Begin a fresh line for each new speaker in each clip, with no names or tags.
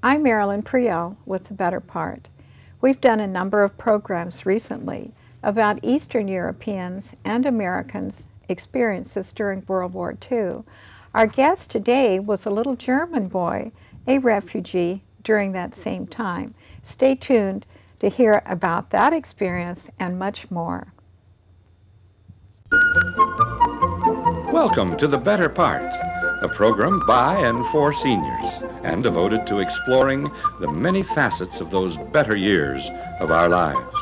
I'm Marilyn Priel with The Better Part. We've done a number of programs recently about Eastern Europeans and Americans' experiences during World War II. Our guest today was a little German boy, a refugee during that same time. Stay tuned to hear about that experience and much more.
Welcome to The Better Part, a program by and for seniors and devoted to exploring the many facets of those better years of our lives.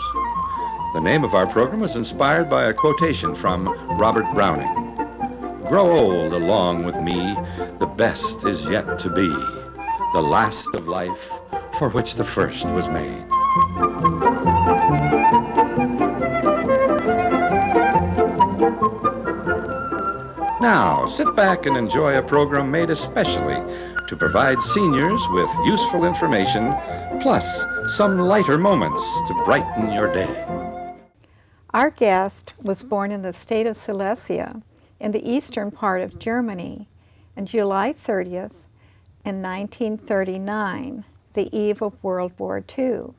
The name of our program was inspired by a quotation from Robert Browning. "Grow old along with me, the best is yet to be, the last of life for which the first was made." Now, sit back and enjoy a program made especially to provide seniors with useful information, plus some lighter moments to brighten your day.
Our guest was born in the state of Silesia in the eastern part of Germany on July 30th in 1939, the eve of World War II.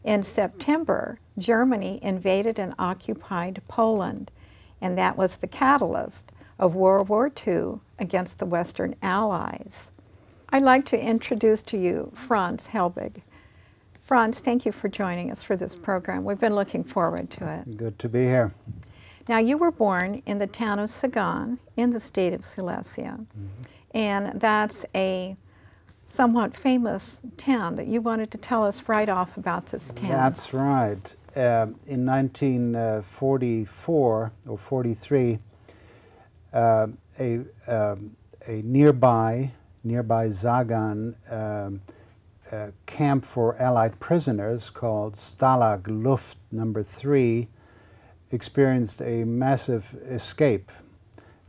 In September, Germany invaded and occupied Poland, and that was the catalyst of World War II against the Western Allies. I'd like to introduce to you Franz Helbig. Franz, thank you for joining us for this program. We've been looking forward to it.
Good to be here.
Now, you were born in the town of Sagan in the state of Silesia, and that's a somewhat famous town that you wanted to tell us right off about this town.
That's right. In 1944 or 43, a nearby Sagan camp for Allied prisoners called Stalag Luft No. 3 experienced a massive escape.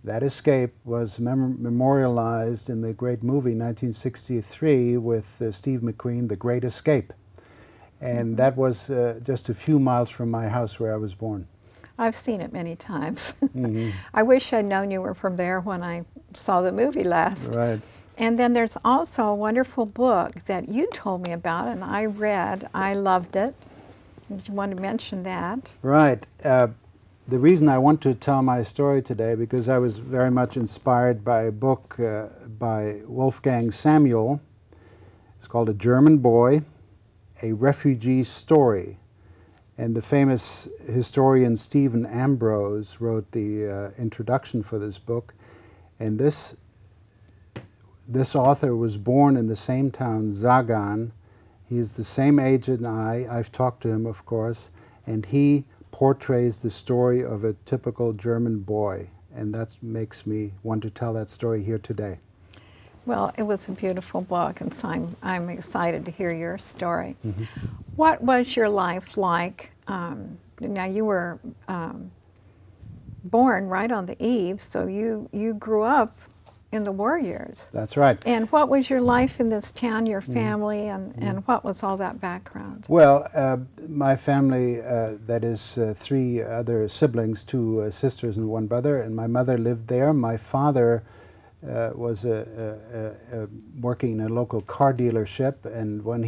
That escape was memorialized in the great movie 1963 with Steve McQueen, The Great Escape. And that was just a few miles from my house where I was born.
I've seen it many times. I wish I'd known you were from there when I saw the movie last.
Right.
And then there's also a wonderful book that you told me about, and I read. I loved it. Did you want to mention that?
Right. The reason I want to tell my story today, because I was very much inspired by a book by Wolfgang Samuel. It's called A German Boy, A Refugee Story. And the famous historian Stephen Ambrose wrote the introduction for this book. And this author was born in the same town, Sagan. He is the same age as I've talked to him, of course, and he portrays the story of a typical German boy. And that makes me want to tell that story here today.
Well, it was a beautiful book, and so I'm excited to hear your story. What was your life like? Now, you were born right on the eve, so you grew up in the war years.
That's right.
And what was your life in this town, your family, and what was all that background?
Well, my family, that is 3 other siblings, 2 sisters and 1 brother, and my mother lived there. My father was working in a local car dealership, and when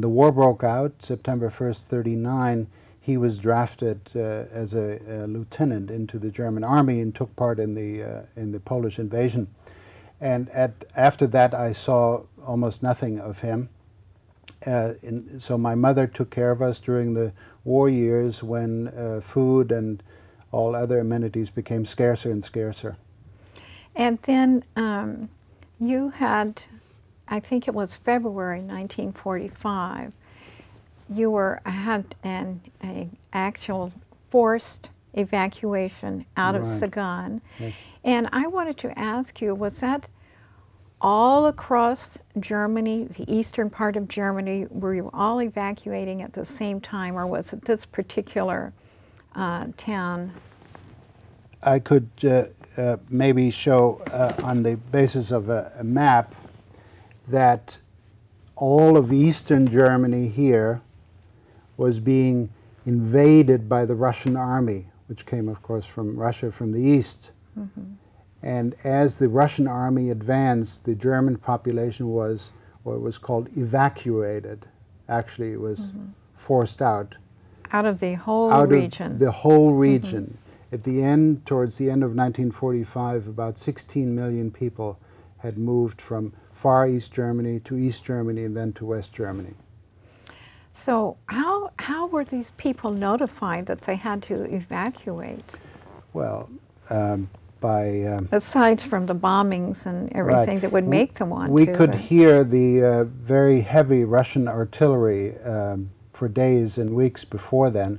the war broke out, September 1st, 1939, he was drafted as a lieutenant into the German army and took part in the Polish invasion. And after that, I saw almost nothing of him. So my mother took care of us during the war years when food and all other amenities became scarcer and scarcer.
And then you had, I think it was February 1945, you had an actual forced evacuation out of Sagan.
Yes.
And I wanted to ask you, was that all across Germany, the eastern part of Germany? Were you all evacuating at the same time, or was it this particular town?
I could maybe show on the basis of a map that all of eastern Germany here was being invaded by the Russian army, which came, of course, from Russia from the east. And as the Russian army advanced, the German population was or it was called evacuated. Actually, it was forced out.
Out of the whole region.
Of the whole region. At the end, towards the end of 1945, about 16 million people had moved from far East Germany to East Germany and then to West Germany.
So how were these people notified that they had to evacuate?
Well, by...
aside from the bombings and everything that would make them want to.
We could hear the very heavy Russian artillery for days and weeks before then,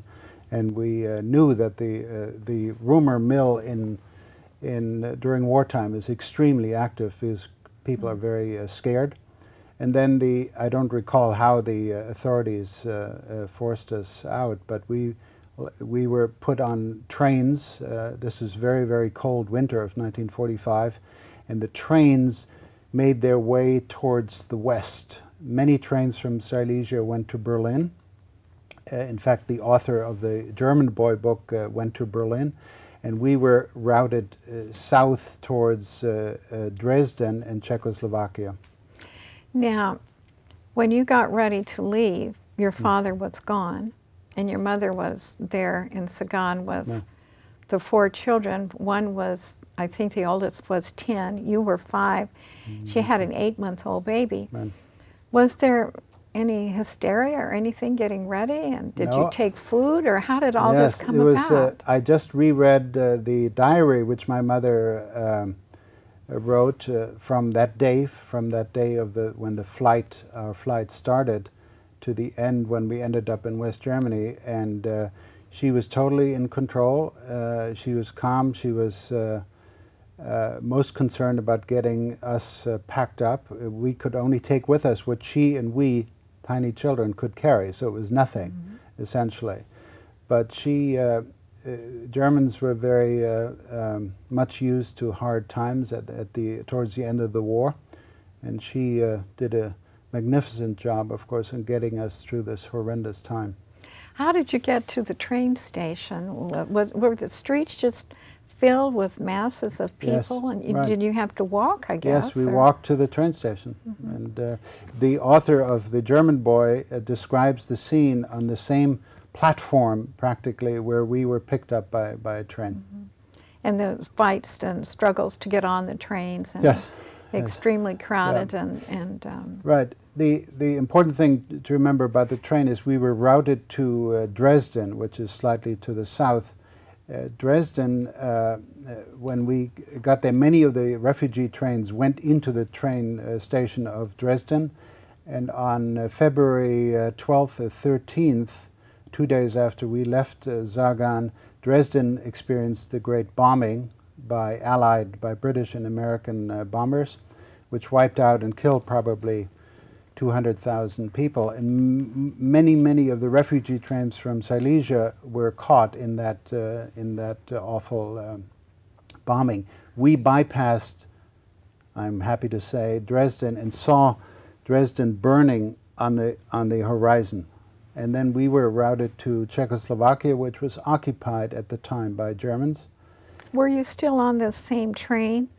and we knew that the rumor mill during wartime is extremely active because people are very scared. And then I don't recall how the authorities forced us out, but we were put on trains. This is very, very cold winter of 1945, and the trains made their way towards the west. Many trains from Silesia went to Berlin. In fact, the author of the German boy book went to Berlin, and we were routed south towards Dresden and Czechoslovakia.
Now, when you got ready to leave, your father was gone, and your mother was there in Sagan with the 4 children. One was, I think the oldest was 10, you were 5. She had an 8-month-old baby. Was there any hysteria or anything getting ready, and did you take food, or how did all this come about?
I just reread the diary which my mother wrote from that day of when our flight started to the end when we ended up in West Germany, and she was totally in control. She was calm. She was most concerned about getting us packed up. We could only take with us what she and we, tiny children, could carry, so it was nothing, essentially. But Germans were very much used to hard times towards the end of the war, and she did a magnificent job, of course, in getting us through this horrendous time.
How did you get to the train station? Were the streets just filled with masses of people, and did you have to walk, I guess?
Yes, we walked to the train station. And the author of The German Boy describes the scene on the same platform, practically, where we were picked up by a train.
And the fights and struggles to get on the trains, and extremely crowded.
Right. The important thing to remember about the train is we were routed to Dresden, which is slightly to the south. Dresden, when we got there, many of the refugee trains went into the train station of Dresden, and on February 12th or 13th, 2 days after we left Sagan, Dresden experienced the great bombing by British and American bombers, which wiped out and killed probably 200,000 people, and many of the refugee trains from Silesia were caught in that awful bombing. We bypassed, I'm happy to say, Dresden, and saw Dresden burning on the horizon, and then we were routed to Czechoslovakia, which was occupied at the time by Germans.
Were you still on the same train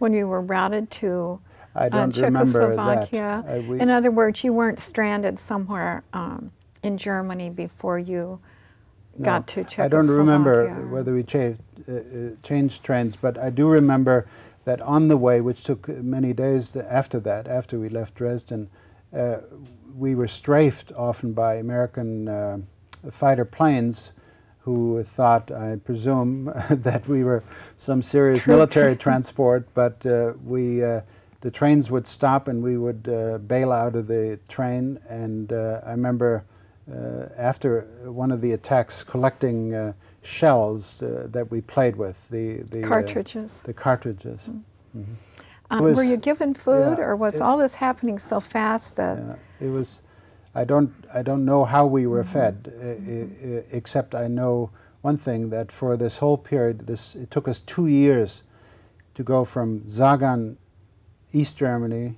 when you were routed to
I don't remember that.
In other words, you weren't stranded somewhere in Germany before you got to Czechoslovakia.
I don't remember whether we changed trains, but I do remember that on the way, which took many days after that, after we left Dresden, we were strafed often by American fighter planes who thought, I presume, that we were some serious military transport, but the trains would stop and we would bail out of the train, and I remember after one of the attacks collecting shells that we played with, the
cartridges.
The cartridges.
Were you given food, or was all this happening so fast that...
it was, I don't know how we were fed, except I know one thing, that for this whole period, it took us 2 years to go from Sagan, East Germany,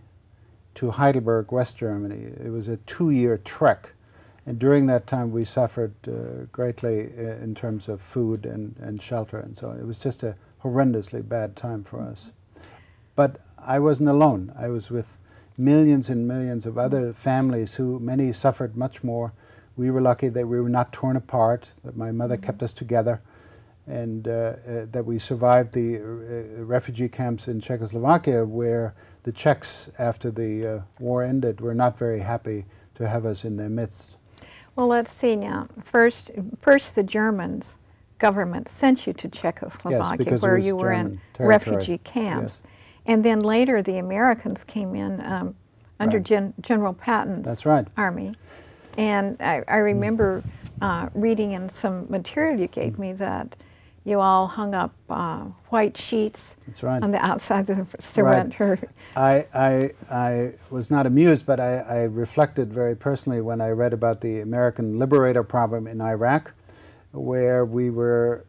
to Heidelberg, West Germany. It was a 2-year trek, and during that time we suffered greatly in terms of food and shelter and so on. It was just a horrendously bad time for us. But I wasn't alone. I was with millions and millions of other families who many suffered much more. We were lucky that we were not torn apart, that my mother kept us together, and that we survived the refugee camps in Czechoslovakia, where the Czechs, after the war ended, were not very happy to have us in their midst.
Well, let's see now. First the Germans government sent you to Czechoslovakia,
yes,
where you were in refugee camps.
Yes.
And then later the Americans came in under General Patton's
That's right.
army. And I remember reading in some material you gave me that you all hung up white sheets
That's right.
on the outside of the surrender.
Right. I was not amused, but I reflected very personally when I read about the American liberator problem in Iraq, where we were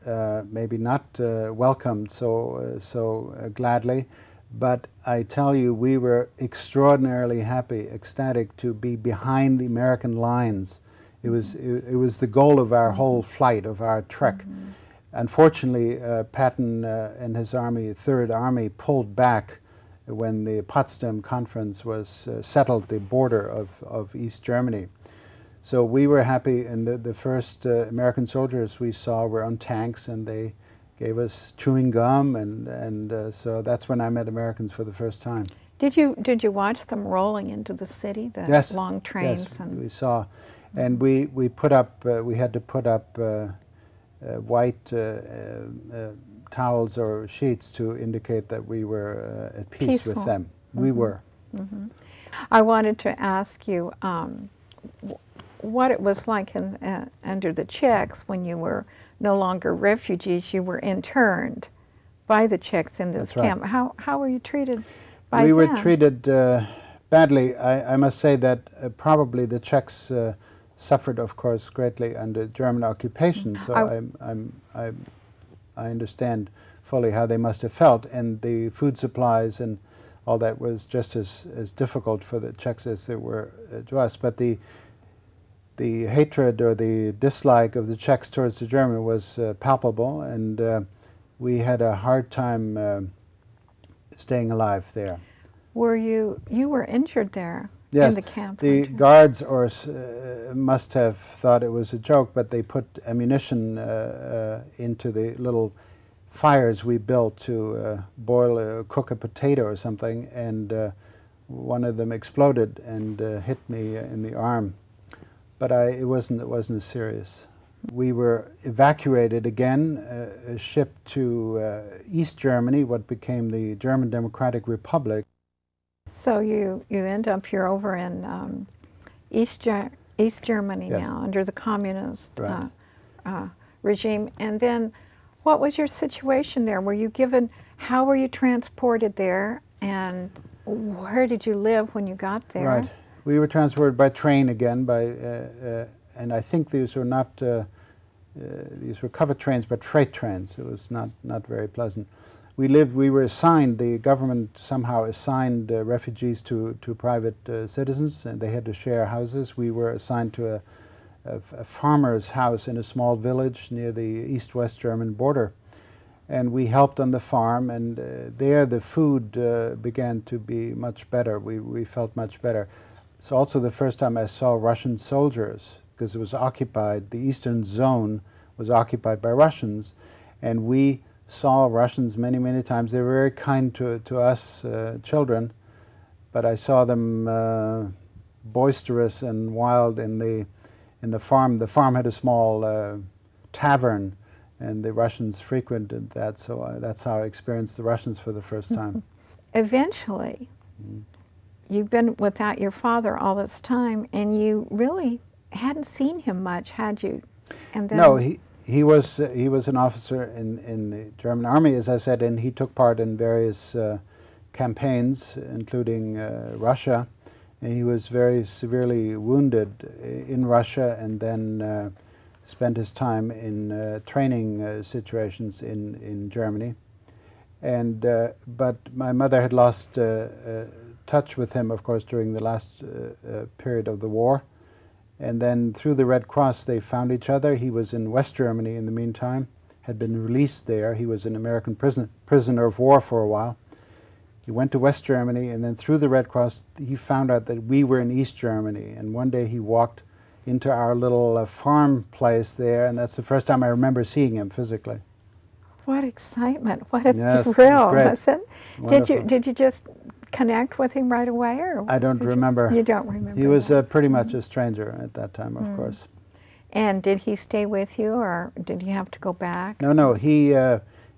maybe not welcomed so gladly. But I tell you, we were extraordinarily happy, ecstatic to be behind the American lines. It was the goal of our whole flight, of our trek. Unfortunately, Patton and his army, Third Army, pulled back when the Potsdam Conference was settled the border of East Germany. So we were happy, and the first American soldiers we saw were on tanks, and they gave us chewing gum, and so that's when I met Americans for the first time.
Did you watch them rolling into the city, the
Yes.
long trains?
Yes,
and
we saw, and we put up. We had to put up white towels or sheets to indicate that we were at peace
Peaceful.
with them. We were.
I wanted to ask you what it was like under the Czechs when you were no longer refugees. You were interned by the Czechs in this
That's right.
camp. How were you treated by them?
We were treated badly. I must say that probably the Czechs suffered, of course, greatly under German occupation. So I understand fully how they must have felt, and the food supplies and all that was just as difficult for the Czechs as it were to us. But the hatred or the dislike of the Czechs towards the German was palpable, and we had a hard time staying alive there.
You were injured there?
Yes,
in the camp?
the guards must have thought it was a joke, but they put ammunition into the little fires we built to cook a potato or something, and one of them exploded and hit me in the arm. But it wasn't as serious. We were evacuated again, shipped to East Germany, what became the German Democratic Republic.
So you end up here over in East Germany
Yes.
now, under the communist
Right.
regime. And then what was your situation there? How were you transported there, and where did you live when you got there?
Right. We were transported by train again, and I think these were not, these were covered trains, but freight trains. It was not very pleasant. We were assigned, the government somehow assigned refugees to private citizens, and they had to share houses. We were assigned to a farmer's house in a small village near the East-West German border. And we helped on the farm, and there the food began to be much better. We felt much better. It's also the first time I saw Russian soldiers, because it was occupied, the eastern zone was occupied by Russians, and we saw Russians many, many times. They were very kind to us children, but I saw them boisterous and wild in the farm. The farm had a small tavern, and the Russians frequented that, so that's how I experienced the Russians for the first time.
Eventually, you've been without your father all this time, and you really hadn't seen him much, had you? And then
No, he was an officer in the German army, as I said, and he took part in various campaigns, including Russia, and he was very severely wounded in Russia, and then spent his time in training situations in Germany. And but my mother had lost touch with him, of course, during the last period of the war. And then through the Red Cross they found each other. He was in West Germany in the meantime, had been released there. He was an American prisoner of war for a while. He went to West Germany, and then through the Red Cross, he found out that we were in East Germany. And one day he walked into our little farm place there, and that's the first time I remember seeing him physically.
What excitement! What a
Yes,
thrill,
it was
wasn't it?
Wonderful.
Did you just connect with him right away, or
I don't remember.
You don't remember.
He was
that.
pretty much a stranger at that time, of course.
And did he stay with you, or did he have to go back?
No, he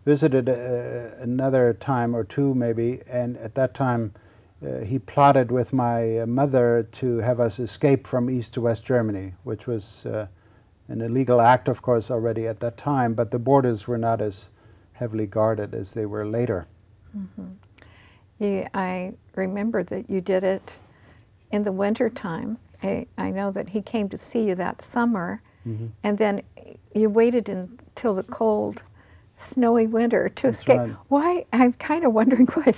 visited another time or two maybe, and at that time he plotted with my mother to have us escape from East to West Germany, which was an illegal act, of course, already at that time, but the borders were not as heavily guarded as they were later.
I remember that you did it in the winter time. I know that he came to see you that summer, and then you waited until the cold, snowy winter to escape.
Right.
Why? I'm kind of wondering why,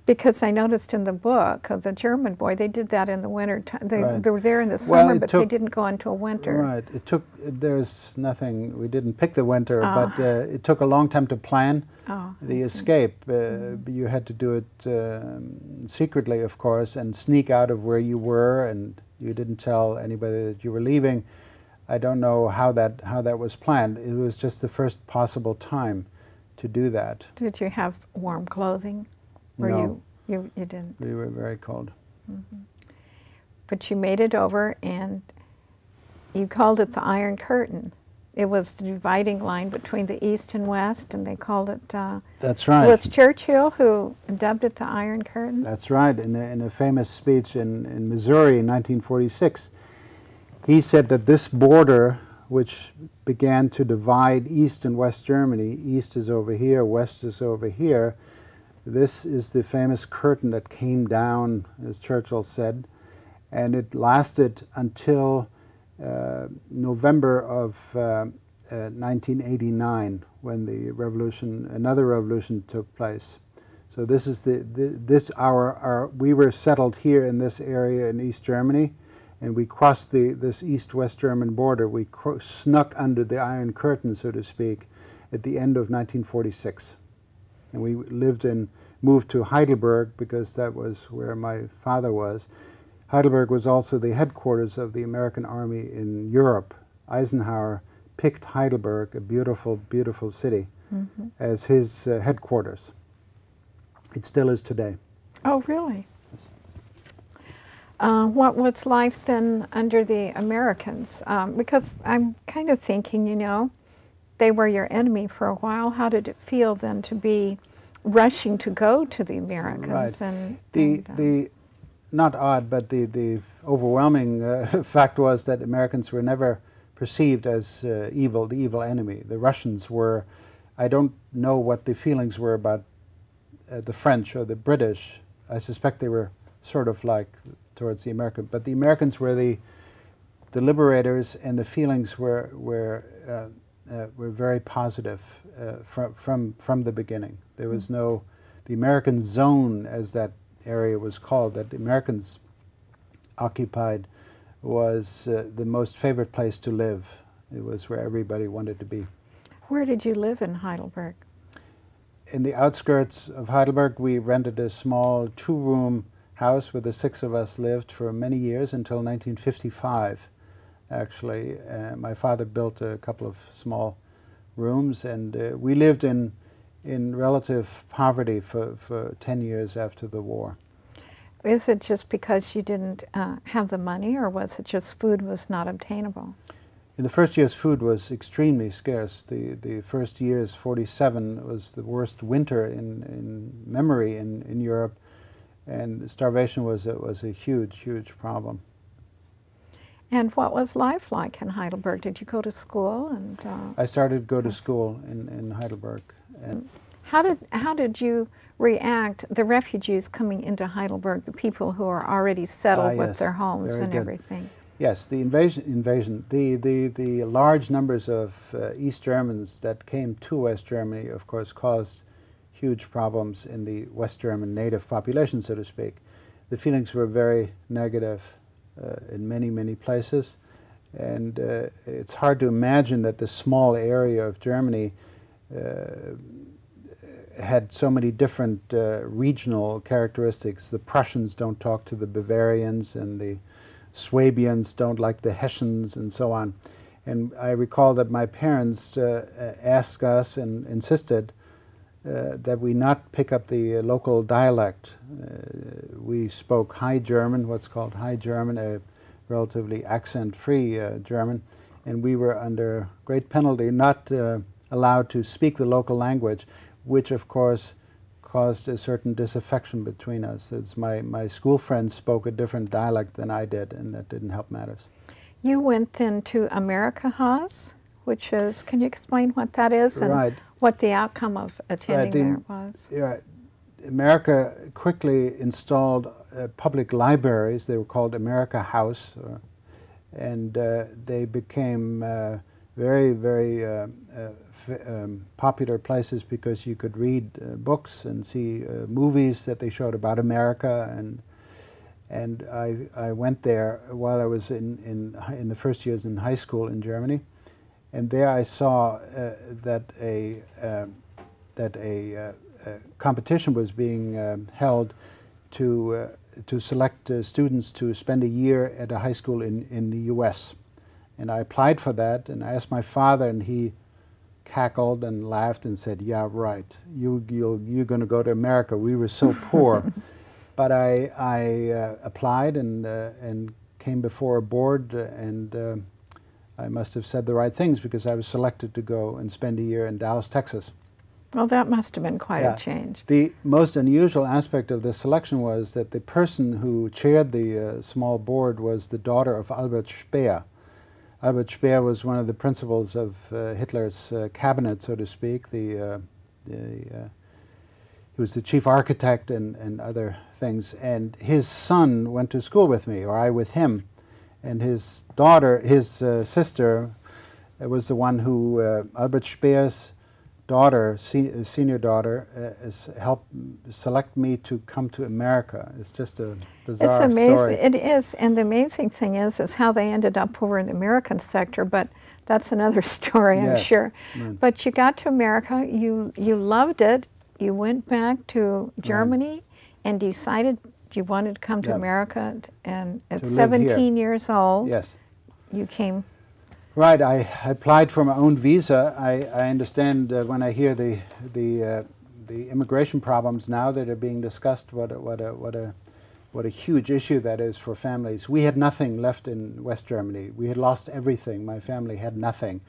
because I noticed in the book of the German boy, they did that in the winter time. They were there in the summer, but they didn't go until winter.
Right. It took, there's nothing, we didn't pick the winter, but it took a long time to plan the escape. You had to do it secretly, of course, and sneak out of where you were, and you didn't tell anybody that you were leaving. I don't know how that was planned. It was just the first possible time to do that.
Did you have warm clothing? Or
No.
You didn't?
We were very cold.
But you made it over, and you called it the Iron Curtain. It was the dividing line between the East and West, and they called it...
That's right.
Well, it's Churchill who dubbed it the Iron Curtain.
That's right. In a famous speech in Missouri in 1946, he said that this border, which began to divide East and West Germany, East is over here, West is over here, this is the famous curtain that came down, as Churchill said, and it lasted until November of 1989, when the revolution, another revolution took place. So this is we were settled here in this area in East Germany, and we crossed this East-West German border. We snuck under the Iron Curtain, so to speak, at the end of 1946. And we moved to Heidelberg, because that was where my father was. Heidelberg was also the headquarters of the American Army in Europe. Eisenhower picked Heidelberg, a beautiful, beautiful city, as his headquarters. It still is today.
Oh, really? What was life then under the Americans? Because I'm kind of thinking, you know, they were your enemy for a while. How did it feel then to be rushing to go to the Americans?
Right. Not odd, but the overwhelming fact was that Americans were never perceived as evil, the evil enemy. The Russians were. I don't know what the feelings were about the French or the British. I suspect they were sort of like towards the American, but the Americans were the liberators, and the feelings were very positive from the beginning. There was no, the American zone, as that area was called, that the Americans occupied, was the most favorite place to live. It was where everybody wanted to be.
Where did you live in Heidelberg?
In the outskirts of Heidelberg, we rented a small two-room house where the 6 of us lived for many years, until 1955, actually. My father built a couple of small rooms, and we lived in relative poverty for 10 years after the war.
Is it just because you didn't have the money, or was it just food was not obtainable?
In the first years, food was extremely scarce. The first years, 47, was the worst winter in memory in Europe, and starvation was a huge, huge problem.
And what was life like in Heidelberg? Did you go to school? And
I started to go to school in Heidelberg. And
how did you react, the refugees coming into Heidelberg, the people who are already settled with their homes and everything?
Yes, the invasion, the large numbers of East Germans that came to West Germany, of course, caused huge problems in the West German native population, so to speak. The feelings were very negative in many, many places, and it's hard to imagine that this small area of Germany had so many different regional characteristics. The Prussians don't talk to the Bavarians, and the Swabians don't like the Hessians, and so on. And I recall that my parents asked us and insisted that we not pick up the local dialect. We spoke High German, what's called High German, a relatively accent-free German, and we were under great penalty not allowed to speak the local language, which of course caused a certain disaffection between us. As my school friends spoke a different dialect than I did, and that didn't help matters.
You went into America Haas, which is, can you explain what that is and
Right.
what the outcome of attending there was?
Yeah, America quickly installed public libraries. They were called America House, and they became very, very popular places because you could read books and see movies that they showed about America, and I went there while I was in the first years in high school in Germany, and there I saw that a competition was being held to select students to spend a year at a high school in the U.S. And I applied for that, and I asked my father, and he cackled and laughed and said, "Yeah, right. You're going to go to America. We were so poor." But I applied and came before a board, and I must have said the right things because I was selected to go and spend a year in Dallas, Texas.
Well, that must have been quite a change.
The most unusual aspect of the selection was that the person who chaired the small board was the daughter of Albert Speer. Albert Speer was one of the principals of Hitler's cabinet, so to speak. He was the chief architect and other things. And his son went to school with me, or I with him. And his daughter, his sister, was the one who, Albert Speer's daughter, senior daughter, helped select me to come to America. It's just a bizarre
It's amazing.
story.
It is, and the amazing thing is how they ended up over in the American sector, but that's another story, I'm
Yes.
sure.
Mm.
But you got to America, you loved it, you went back to Germany and decided you wanted to come to
Yeah.
America, and at
To live
17 years old,
Yes.
you came.
Right, I applied for my own visa. I understand when I hear the immigration problems now that are being discussed, what a huge issue that is for families. We had nothing left in West Germany. We had lost everything. My family had nothing.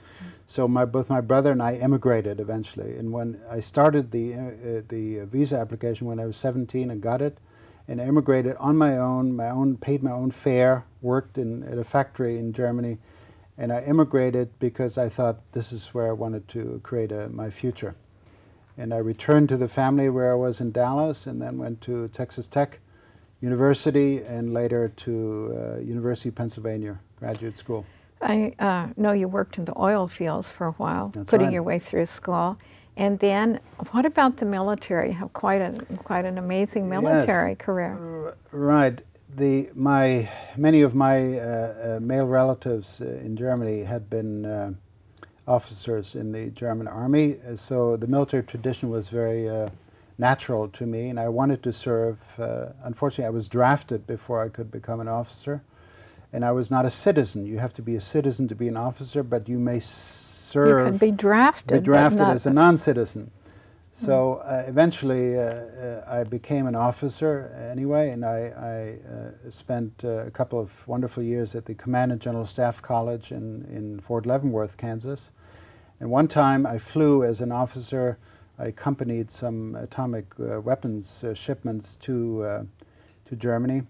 So both my brother and I emigrated eventually. And when I started the visa application when I was 17 and got it, and I immigrated on my own, paid my own fare, worked at a factory in Germany. And I immigrated because I thought this is where I wanted to create my future. And I returned to the family where I was in Dallas, and then went to Texas Tech University, and later to University of Pennsylvania Graduate School.
I know you worked in the oil fields for a while,
That's
putting
right.
your way through school. And then, what about the military? You have quite an amazing military career.
Right. Many of my male relatives in Germany had been officers in the German army, so the military tradition was very natural to me, and I wanted to serve. Unfortunately, I was drafted before I could become an officer, and I was not a citizen. You have to be a citizen to be an officer, but you may serve.
You can be drafted,
as a non-citizen. So eventually I became an officer anyway, and I spent a couple of wonderful years at the Command and General Staff College in Fort Leavenworth, Kansas. And one time I flew as an officer. I accompanied some atomic weapons shipments to Germany.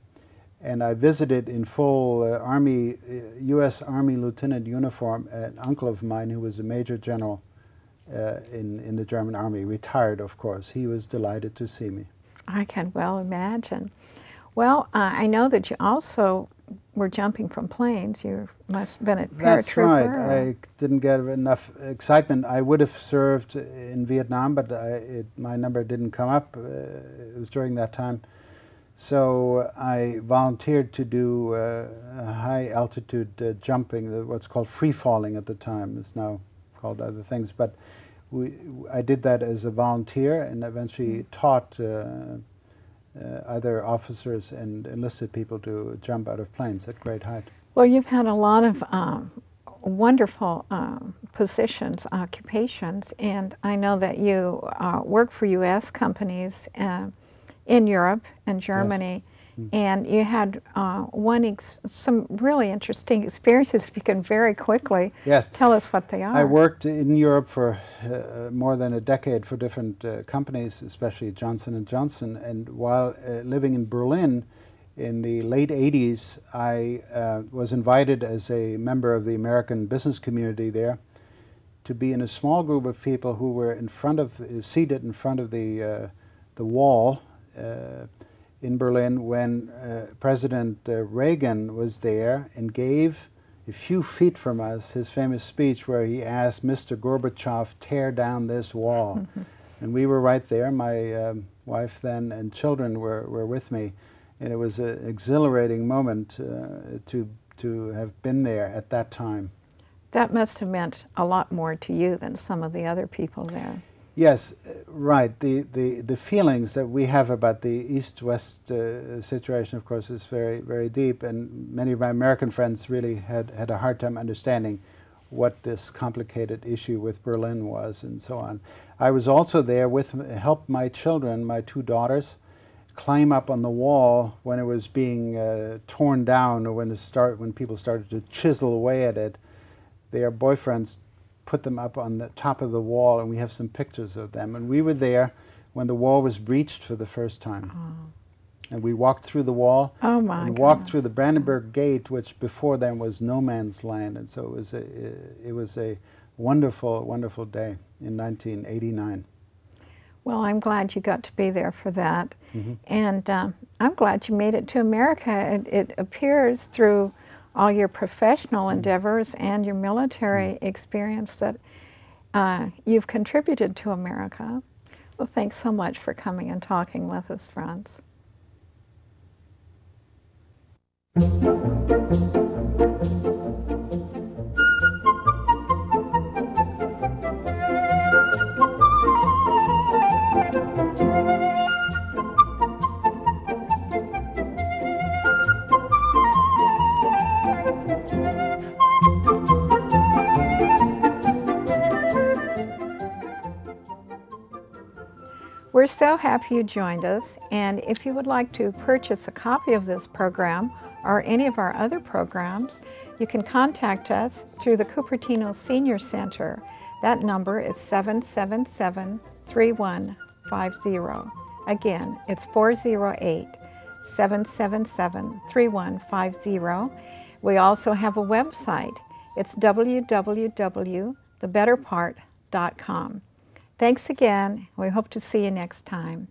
And I visited in full U.S. Army lieutenant uniform an uncle of mine who was a major general in the German army, retired of course. He was delighted to see me.
I can well imagine. Well, I know that you also were jumping from planes. You must have been a paratrooper.
That's right. I didn't get enough excitement. I would have served in Vietnam, but my number didn't come up. It was during that time. So I volunteered to do high altitude jumping, what's called free falling at the time. It's now called other things. But I did that as a volunteer and eventually taught other officers and enlisted people to jump out of planes at great height.
Well, you've had a lot of wonderful positions, occupations, and I know that you work for U.S. companies in Europe and Germany. Yes. And you had some really interesting experiences. If you can very quickly tell us what they are.
I worked in Europe for more than a decade for different companies, especially Johnson & Johnson. And while living in Berlin in the late 80s, I was invited as a member of the American business community there to be in a small group of people who were seated in front of the wall in Berlin when President Reagan was there and gave a few feet from us his famous speech where he asked Mr. Gorbachev, tear down this wall. Mm-hmm. And we were right there. My wife then and children were with me. And it was an exhilarating moment to have been there at that time.
That must have meant a lot more to you than some of the other people there.
Yes, right. The feelings that we have about the East-West situation, of course, is very, very deep, and many of my American friends really had a hard time understanding what this complicated issue with Berlin was and so on. I was also there helped my children, my two daughters, climb up on the wall when it was being torn down, or when people started to chisel away at it. Their boyfriends put them up on the top of the wall, and we have some pictures of them. And we were there when the wall was breached for the first time. Oh. And we walked through the wall and walked through the Brandenburg Gate, which before then was no man's land. And so it was a wonderful, wonderful day in 1989.
Well, I'm glad you got to be there for that. Mm-hmm. And I'm glad you made it to America. It appears through all your professional endeavors and your military experience that you've contributed to America. Well, thanks so much for coming and talking with us, Franz. We're so happy you joined us, and if you would like to purchase a copy of this program or any of our other programs, you can contact us through the Cupertino Senior Center. That number is 777-3150. Again, it's 408-777-3150. We also have a website. It's www.thebetterpart.com. Thanks again. We hope to see you next time.